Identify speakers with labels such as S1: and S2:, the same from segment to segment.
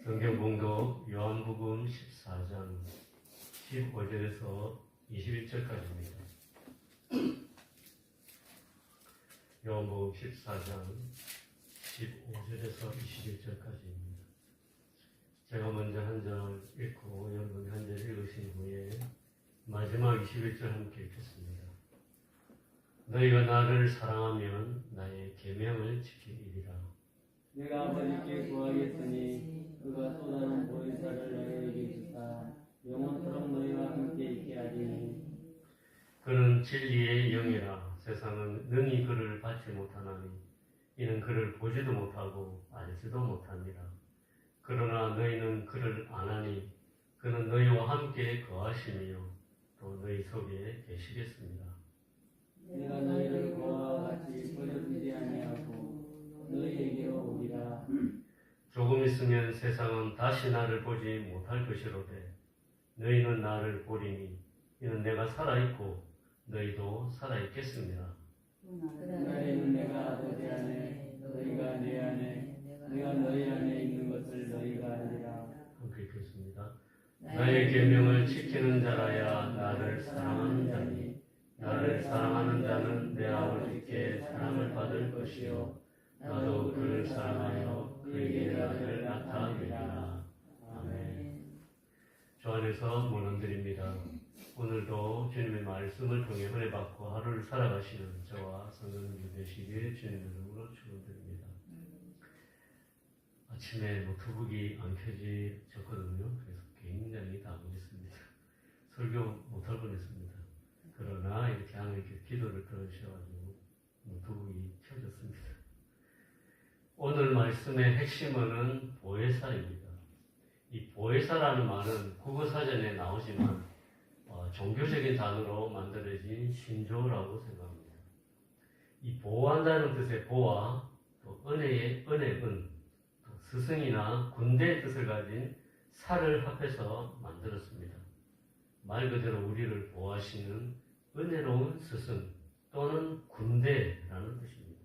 S1: 성경 봉독 요한복음 14장 15절에서 21절까지입니다. 요한복음 14장 15절에서 21절까지입니다. 제가 먼저 한 절 읽고 여러분이 한 절 읽으신 후에 마지막 21절 함께 읽겠습니다. 너희가 나를 사랑하면 나의 계명을 지키리라.
S2: 내가 아버지께 구하겠으니 그가 또 다른 보혜사를 너희에게 주사 영원토록 너희와 함께 있게 하리니
S1: 그는 진리의 영이라. 세상은 능히 그를 받지 못하나니 이는 그를 보지도 못하고 알지도 못합니다. 그러나 너희는 그를 아나니 그는 너희와 함께 거하시며 또 너희 속에 계시겠습니다.
S2: 내가 너희를 그와 같이 버려두지 아니하고 너희에게로 오리라.
S1: 조금 있으면 세상은 다시 나를 보지 못할 것이로되 너희는 나를 보리니 이는 내가 살아있고 너희도 살아있겠습니다.
S2: 그날에는 내가 아버지 안에 너희가 내 안에 내가 너희 안에 있는 것을 너희가 알리라.
S1: 함께 읽겠습니다. 나의 계명을 지키는 자라야 나를 사랑하는 자니 나를 사랑하는 자는 내 아버지께 사랑을 받을 것이요 나도 그를 사랑하여 그에게 나를 나타내리라. 아멘. 주 안에서 문안드립니다. 오늘도 주님의 말씀을 통해 은혜 받고 하루를 살아가시는 저와 성도님들 되시길 주님의 이름으로 축원드립니다. 아침에 노트북이 안 켜지셨거든요. 그래서 굉장히 당황했습니다. 설교 못할 뻔했습니다. 그러나 이렇게 하나님께 기도를 들으셔가지고 노트북이 켜졌습니다. 오늘 말씀의 핵심은 보혜사입니다. 이 보혜사라는 말은 국어사전에 나오지만 종교적인 단어로 만들어진 신조라고 생각합니다. 이 보호한다는 뜻의 보와 또 은혜의 은혜은 또 스승이나 군대의 뜻을 가진 사를 합해서 만들었습니다. 말 그대로 우리를 보호하시는 은혜로운 스승 또는 군대라는 뜻입니다.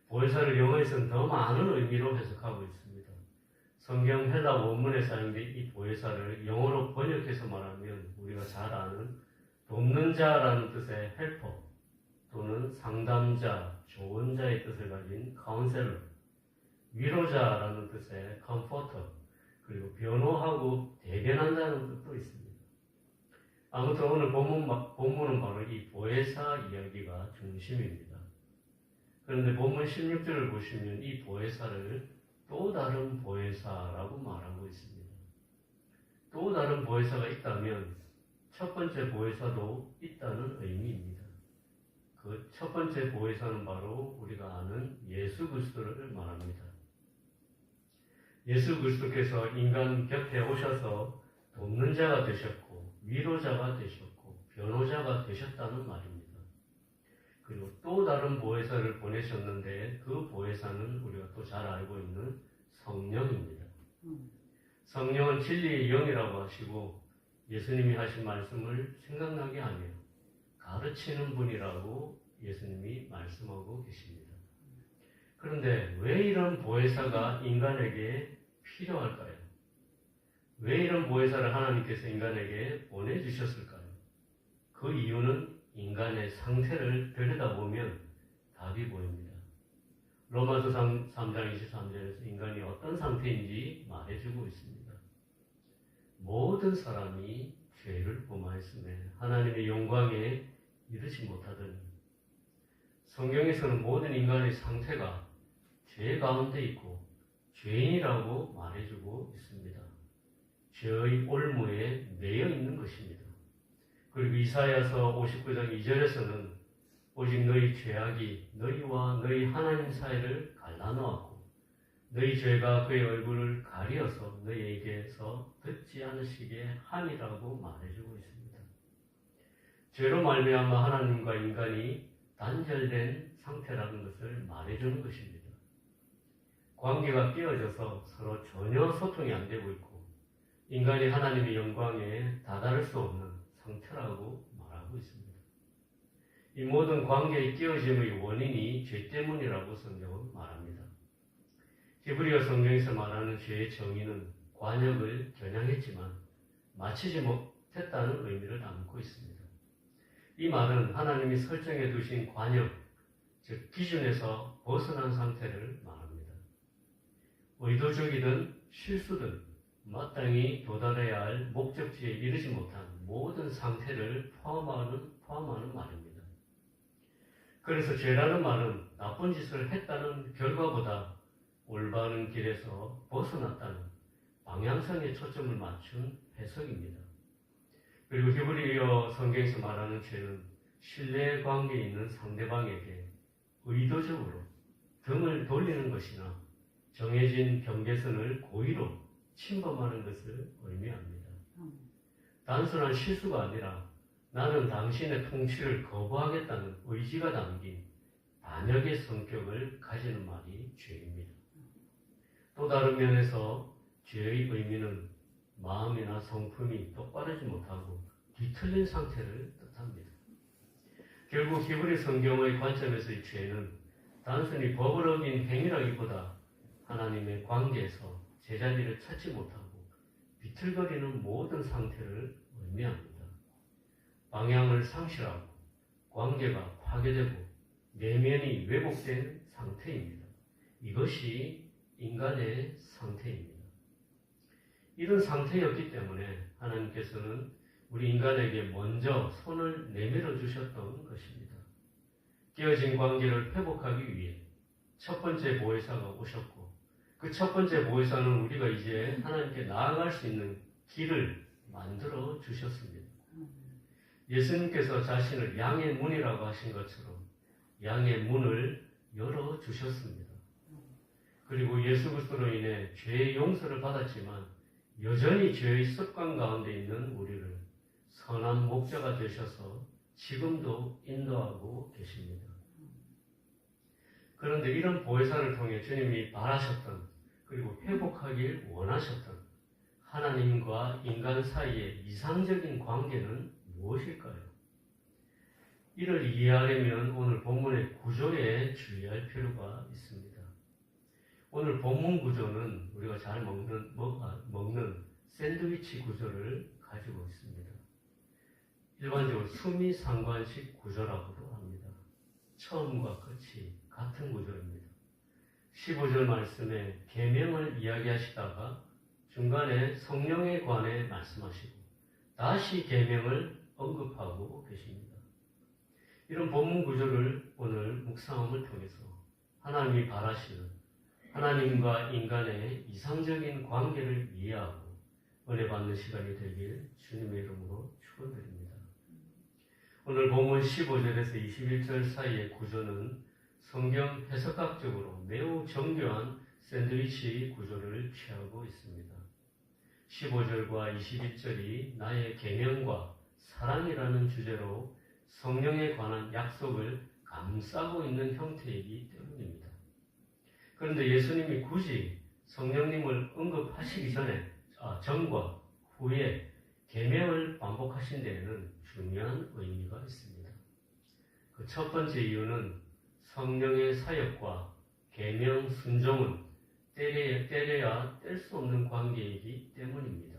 S1: 보혜사를 영어에서는 더 많은 의미로 해석하고 있습니다. 성경 헬라 원문에 사용된 이 보혜사를 영어로 번역해서 말하면 우리가 잘 아는 돕는 자라는 뜻의 헬퍼 또는 상담자, 조언자의 뜻을 가진 카운셀러, 위로자라는 뜻의 컴포터, 그리고 변호하고 대변한다는 뜻도 있습니다. 아무튼 오늘 본문은 바로 이 보혜사 이야기가 중심입니다. 그런데 본문 16절을 보시면 이 보혜사를 또 다른 보혜사라고 말하고 있습니다. 또 다른 보혜사가 있다면 첫 번째 보혜사도 있다는 의미입니다. 그 첫 번째 보혜사는 바로 우리가 아는 예수 그리스도를 말합니다. 예수 그리스도께서 인간 곁에 오셔서 돕는 자가 되셨고 위로자가 되셨고 변호자가 되셨다는 말입니다. 그리고 또 다른 보혜사를 보내셨는데 그 보혜사는 우리가 또 잘 알고 있는 성령입니다. 성령은 진리의 영이라고 하시고 예수님이 하신 말씀을 생각나게 하며 가르치는 분이라고 예수님이 말씀하고 계십니다. 그런데 왜 이런 보혜사가 인간에게 필요할까요? 왜 이런 보혜사를 하나님께서 인간에게 보내주셨을까요? 그 이유는 인간의 상태를 들여다보면 답이 보입니다. 로마서 3장 23절에서 인간이 어떤 상태인지 말해주고 있습니다. 모든 사람이 죄를 범하였음에 하나님의 영광에 이르지 못하더니 성경에서는 모든 인간의 상태가 죄 가운데 있고 죄인이라고 말해주고 있습니다. 죄의 올무에 매여 있는 것입니다. 그리고 이사야서 59장 2절에서는 오직 너희 죄악이 너희와 너희 하나님 사이를 갈라놓았고 너희 죄가 그의 얼굴을 가리어서 너희에게서 듣지 않으시게 함이라고 말해주고 있습니다. 죄로 말미암아 하나님과 인간이 단절된 상태라는 것을 말해주는 것입니다. 관계가 깨어져서 서로 전혀 소통이 안 되고 있고 인간이 하나님의 영광에 다다를 수 없는 상태라고 말하고 있습니다. 이 모든 관계의 깨어짐의 원인이 죄 때문이라고 성경은 말합니다. 히브리어 성경에서 말하는 죄의 정의는 관역을 겨냥했지만 마치지 못했다는 의미를 담고 있습니다. 이 말은 하나님이 설정해 두신 관역, 즉 기준에서 벗어난 상태를 말합니다. 의도적이든 실수든 마땅히 도달해야 할 목적지에 이르지 못한 모든 상태를 포함하는 말입니다. 그래서 죄라는 말은 나쁜 짓을 했다는 결과보다 올바른 길에서 벗어났다는 방향성에 초점을 맞춘 해석입니다. 그리고 히브리어 성경에서 말하는 죄는 신뢰 관계에 있는 상대방에게 의도적으로 등을 돌리는 것이나 정해진 경계선을 고의로 침범하는 것을 의미합니다. 단순한 실수가 아니라 나는 당신의 통치를 거부하겠다는 의지가 담긴 반역의 성격을 가지는 말이 죄입니다. 또 다른 면에서 죄의 의미는 마음이나 성품이 똑바르지 못하고 뒤틀린 상태를 뜻합니다. 결국 히브리 성경의 관점에서 이 죄는 단순히 법을 어긴 행위라기보다 하나님의 관계에서 제자리를 찾지 못하고 비틀거리는 모든 상태를 의미합니다. 방향을 상실하고 관계가 파괴되고 내면이 왜곡된 상태입니다. 이것이 인간의 상태입니다. 이런 상태였기 때문에 하나님께서는 우리 인간에게 먼저 손을 내밀어 주셨던 것입니다. 깨어진 관계를 회복하기 위해 첫 번째 보혜사가 오셨고 그 첫 번째 보혜사는 우리가 이제 하나님께 나아갈 수 있는 길을 만들어 주셨습니다. 예수님께서 자신을 양의 문이라고 하신 것처럼 양의 문을 열어 주셨습니다. 그리고 예수 그리스도로 인해 죄의 용서를 받았지만 여전히 죄의 습관 가운데 있는 우리를 선한 목자가 되셔서 지금도 인도하고 계십니다. 그런데 이런 보혜사를 통해 주님이 바라셨던 그리고 회복하길 원하셨던 하나님과 인간 사이의 이상적인 관계는 무엇일까요? 이를 이해하려면 오늘 본문의 구조에 주의할 필요가 있습니다. 오늘 본문 구조는 우리가 잘 먹는 샌드위치 구조를 가지고 있습니다. 일반적으로 수미상관식 구조라고도 합니다. 처음과 끝이 같은 구조입니다. 15절 말씀에 계명을 이야기하시다가 중간에 성령에 관해 말씀하시고 다시 계명을 언급하고 계십니다. 이런 본문 구조를 오늘 묵상함을 통해서 하나님이 바라시는 하나님과 인간의 이상적인 관계를 이해하고 은혜 받는 시간이 되길 주님의 이름으로 축원드립니다. 오늘 본문 15절에서 21절 사이의 구조는 성경 해석학적으로 매우 정교한 샌드위치 구조를 취하고 있습니다. 15절과 21절이 나의 계명과 사랑이라는 주제로 성령에 관한 약속을 감싸고 있는 형태이기 때문입니다. 그런데 예수님이 굳이 성령님을 언급하시기 전과 후에 계명을 반복하신 데에는 중요한 의미가 있습니다. 그 첫 번째 이유는 성령의 사역과 계명 순종은 때려야 뗄 수 없는 관계이기 때문입니다.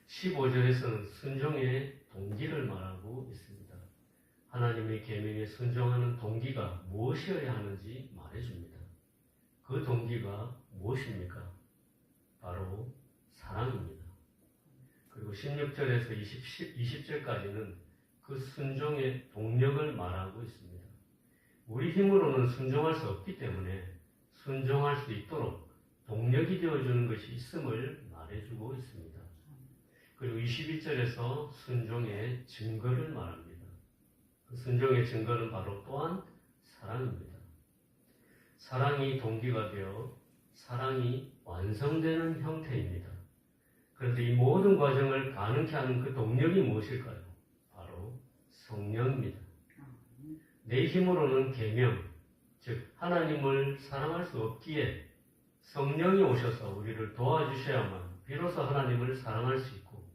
S1: 15절에서는 순종의 동기를 말하고 있습니다. 하나님의 계명에 순종하는 동기가 무엇이어야 하는지 말해줍니다. 그 동기가 무엇입니까? 바로 사랑입니다. 그리고 16절에서 20절까지는 그 순종의 동력을 말하고 있습니다. 우리 힘으로는 순종할 수 없기 때문에 순종할 수 있도록 동력이 되어주는 것이 있음을 말해주고 있습니다. 그리고 21절에서 순종의 증거를 말합니다. 그 순종의 증거는 바로 또한 사랑입니다. 사랑이 동기가 되어 사랑이 완성되는 형태입니다. 그런데 이 모든 과정을 가능케 하는 그 동력이 무엇일까요? 바로 성령입니다. 내 힘으로는 계명, 즉 하나님을 사랑할 수 없기에 성령이 오셔서 우리를 도와주셔야만 비로소 하나님을 사랑할 수 있고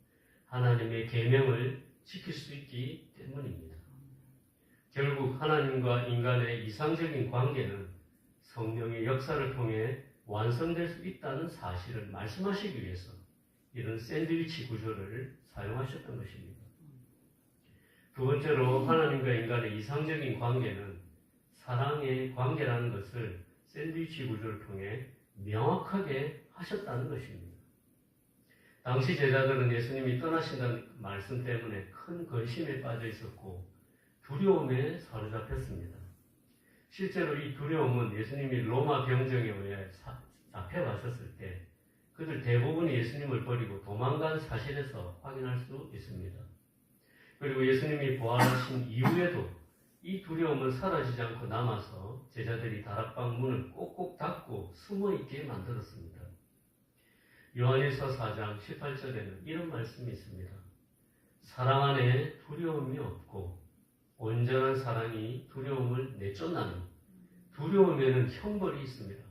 S1: 하나님의 계명을 지킬 수 있기 때문입니다. 결국 하나님과 인간의 이상적인 관계는 성령의 역사를 통해 완성될 수 있다는 사실을 말씀하시기 위해서 이런 샌드위치 구조를 사용하셨던 것입니다. 두 번째로 하나님과 인간의 이상적인 관계는 사랑의 관계라는 것을 샌드위치 구조를 통해 명확하게 하셨다는 것입니다. 당시 제자들은 예수님이 떠나신다는 말씀 때문에 큰 근심에 빠져 있었고 두려움에 사로잡혔습니다. 실제로 이 두려움은 예수님이 로마 병정에 의해 잡혀가셨을 때 그들 대부분이 예수님을 버리고 도망간 사실에서 확인할 수 있습니다. 그리고 예수님이 부활하신 이후에도 이 두려움은 사라지지 않고 남아서 제자들이 다락방 문을 꼭꼭 닫고 숨어있게 만들었습니다. 요한일서 4장 18절에는 이런 말씀이 있습니다. 사랑 안에 두려움이 없고 온전한 사랑이 두려움을 내쫓나니 두려움에는 형벌이 있습니다.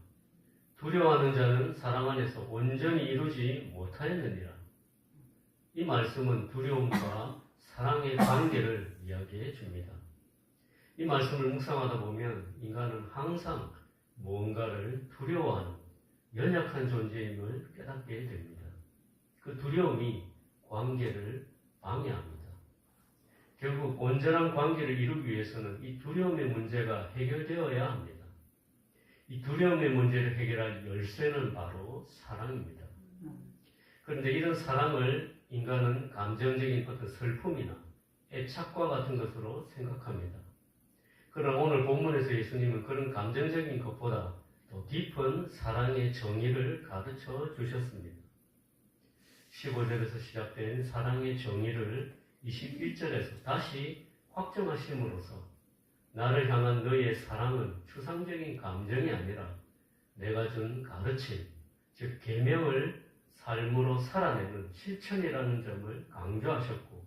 S1: 두려워하는 자는 사랑 안에서 온전히 이루지 못하였느니라. 이 말씀은 두려움과 사랑의 관계를 이야기해 줍니다. 이 말씀을 묵상하다 보면 인간은 항상 무언가를 두려워하는 연약한 존재임을 깨닫게 됩니다. 그 두려움이 관계를 방해합니다. 결국 온전한 관계를 이루기 위해서는 이 두려움의 문제가 해결되어야 합니다. 이 두려움의 문제를 해결할 열쇠는 바로 사랑입니다. 그런데 이런 사랑을 인간은 감정적인 어떤 슬픔이나 애착과 같은 것으로 생각합니다. 그러나 오늘 본문에서 예수님은 그런 감정적인 것보다 더 깊은 사랑의 정의를 가르쳐 주셨습니다. 15절에서 시작된 사랑의 정의를 21절에서 다시 확정하심으로써 나를 향한 너희의 사랑은 추상적인 감정이 아니라 내가 준 가르침, 즉 계명을 삶으로 살아내는 실천이라는 점을 강조하셨고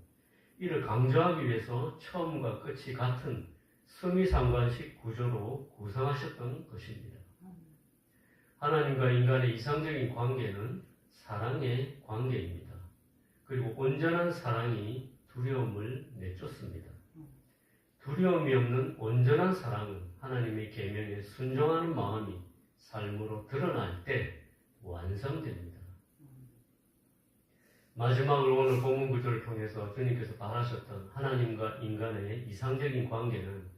S1: 이를 강조하기 위해서 처음과 끝이 같은 수미상관식 구조로 구성하셨던 것입니다. 하나님과 인간의 이상적인 관계는 사랑의 관계입니다. 그리고 온전한 사랑이 두려움을 내쫓습니다. 두려움이 없는 온전한 사랑은 하나님의 계명에 순종하는 마음이 삶으로 드러날 때 완성됩니다. 마지막으로 오늘 본문 구조를 통해서 주님께서 바라셨던 하나님과 인간의 이상적인 관계는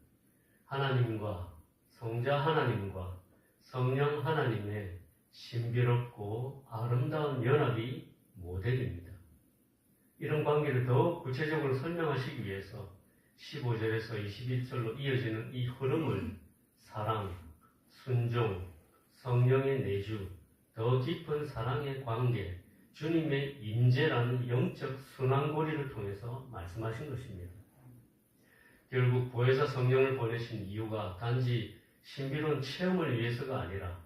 S1: 하나님과 성자 하나님과 성령 하나님의 신비롭고 아름다운 연합이 모델입니다. 이런 관계를 더욱 구체적으로 설명하시기 위해서 15절에서 21절로 이어지는 이 흐름을 사랑, 순종, 성령의 내주, 더 깊은 사랑의 관계, 주님의 임재라는 영적 순환고리를 통해서 말씀하신 것입니다. 결국 보혜사 성령을 보내신 이유가 단지 신비로운 체험을 위해서가 아니라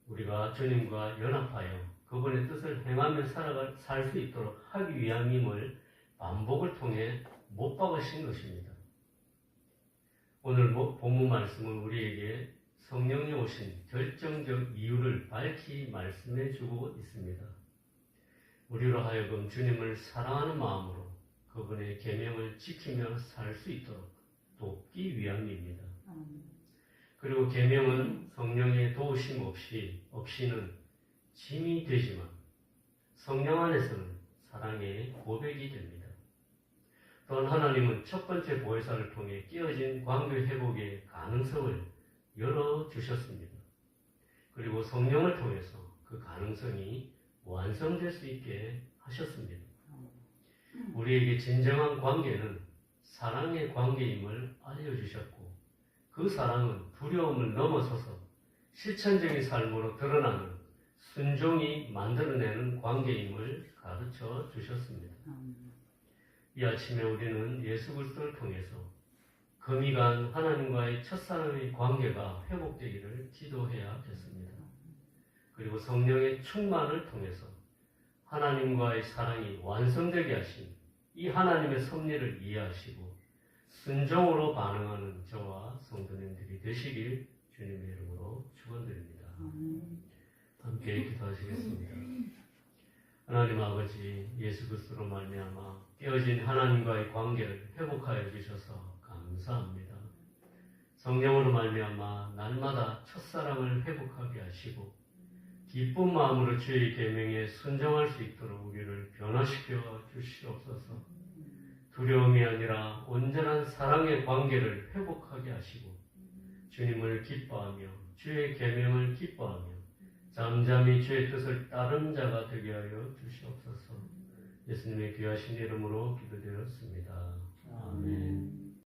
S1: 우리가 주님과 연합하여 그분의 뜻을 행하며 살 수 있도록 하기 위함임을 반복을 통해 못 박으신 것입니다. 오늘 본문 말씀은 우리에게 성령이 오신 결정적 이유를 밝히 말씀해 주고 있습니다. 우리로 하여금 주님을 사랑하는 마음으로 그분의 계명을 지키며 살 수 있도록 돕기 위함입니다. 그리고 계명은 성령의 도우심 없이는 짐이 되지만 성령 안에서는 사랑의 고백이 됩니다. 또한 하나님은 첫 번째 보혜사를 통해 깨어진 관계 회복의 가능성을 열어주셨습니다. 그리고 성령을 통해서 그 가능성이 완성될 수 있게 하셨습니다. 우리에게 진정한 관계는 사랑의 관계임을 알려주셨고 그 사랑은 두려움을 넘어서서 실천적인 삶으로 드러나는 순종이 만들어내는 관계임을 가르쳐 주셨습니다. 이 아침에 우리는 예수 그리스도를 통해서 금이 간 하나님과의 첫사랑의 관계가 회복되기를 기도해야겠습니다. 그리고 성령의 충만을 통해서 하나님과의 사랑이 완성되게 하신 이 하나님의 섭리를 이해하시고 순종으로 반응하는 저와 성도님들이 되시길 주님의 이름으로 축원드립니다. 함께 기도하시겠습니다. 하나님 아버지, 예수 그리스도로 말미암아 깨어진 하나님과의 관계를 회복하여 주셔서 감사합니다. 성령으로 말미암아 날마다 첫사랑을 회복하게 하시고 기쁜 마음으로 주의 계명에 순종할 수 있도록 우리를 변화시켜 주시옵소서. 두려움이 아니라 온전한 사랑의 관계를 회복하게 하시고 주님을 기뻐하며 주의 계명을 기뻐하며 잠잠히 주의 뜻을 따른 자가 되게 하여 주시옵소서. 예수님의 귀하신 이름으로 기도드렸습니다. 아멘.